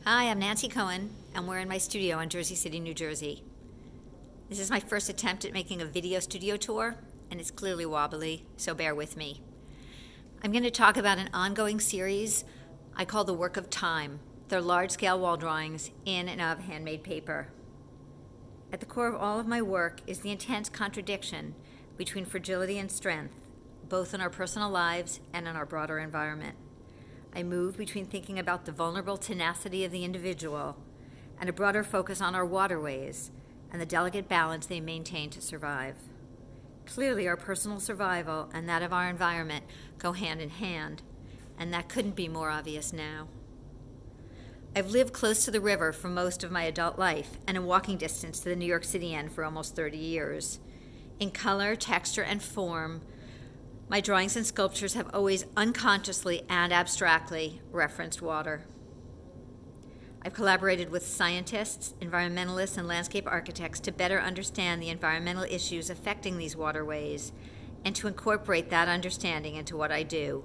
Hi, I'm Nancy Cohen, and we're in my studio in Jersey City, New Jersey. This is my first attempt at making a video studio tour, and it's clearly wobbly, so bear with me. I'm going to talk about an ongoing series I call The Work of Time. They're large-scale wall drawings in and of handmade paper. At the core of all of my work is the intense contradiction between fragility and strength, both in our personal lives and in our broader environment. I move between thinking about the vulnerable tenacity of the individual and a broader focus on our waterways and the delicate balance they maintain to survive. Clearly, our personal survival and that of our environment go hand in hand, and that couldn't be more obvious now. I've lived close to the river for most of my adult life and in walking distance to the New York City end for almost 30 years. In color, texture, and form, my drawings and sculptures have always unconsciously and abstractly referenced water. I've collaborated with scientists, environmentalists, and landscape architects to better understand the environmental issues affecting these waterways and to incorporate that understanding into what I do.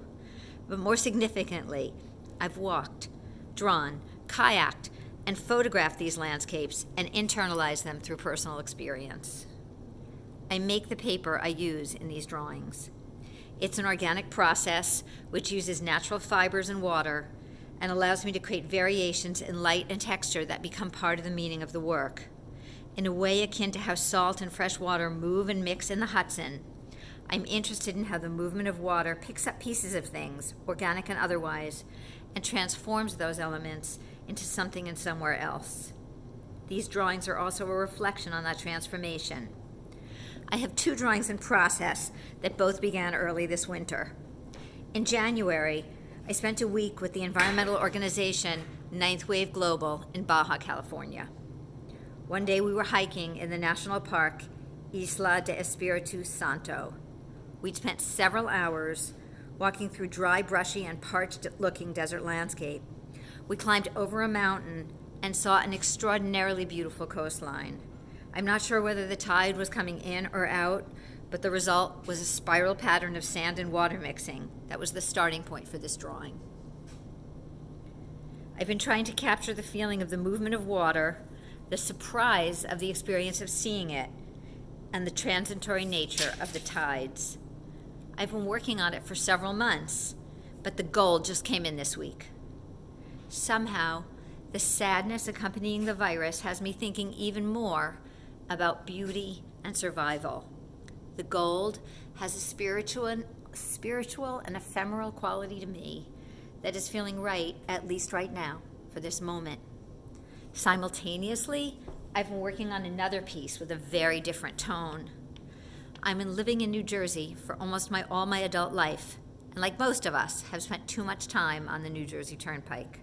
But more significantly, I've walked, drawn, kayaked, and photographed these landscapes and internalized them through personal experience. I make the paper I use in these drawings. It's an organic process which uses natural fibers and water and allows me to create variations in light and texture that become part of the meaning of the work. In a way akin to how salt and fresh water move and mix in the Hudson, I'm interested in how the movement of water picks up pieces of things, organic and otherwise, and transforms those elements into something in somewhere else. These drawings are also a reflection on that transformation. I have two drawings in process that both began early this winter. In January, I spent a week with the environmental organization Ninth Wave Global in Baja, California. One day we were hiking in the national park Isla de Espiritu Santo. We'd spent several hours walking through dry, brushy, and parched-looking desert landscape. We climbed over a mountain and saw an extraordinarily beautiful coastline. I'm not sure whether the tide was coming in or out, but the result was a spiral pattern of sand and water mixing. That was the starting point for this drawing. I've been trying to capture the feeling of the movement of water, the surprise of the experience of seeing it, and the transitory nature of the tides. I've been working on it for several months, but the gold just came in this week. Somehow, the sadness accompanying the virus has me thinking even more about beauty and survival. The gold has a spiritual and ephemeral quality to me that is feeling right, at least right now, for this moment. Simultaneously, I've been working on another piece with a very different tone. I've been living in New Jersey for almost all my adult life, and like most of us, have spent too much time on the New Jersey Turnpike.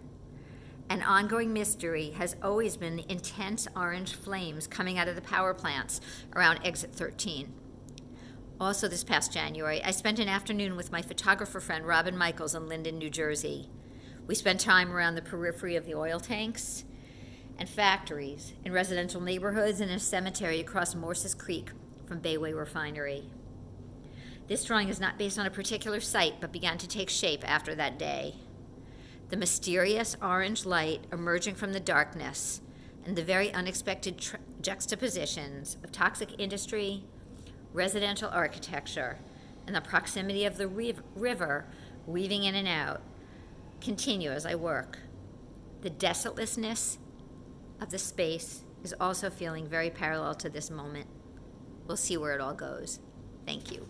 An ongoing mystery has always been the intense orange flames coming out of the power plants around Exit 13. Also this past January, I spent an afternoon with my photographer friend Robin Michaels in Linden, New Jersey. We spent time around the periphery of the oil tanks and factories, in residential neighborhoods, and in a cemetery across Morses Creek from Bayway Refinery. This drawing is not based on a particular site, but began to take shape after that day. The mysterious orange light emerging from the darkness and the very unexpected juxtapositions of toxic industry, residential architecture, and the proximity of the river weaving in and out continue as I work. The desolateness of the space is also feeling very parallel to this moment. We'll see where it all goes. Thank you.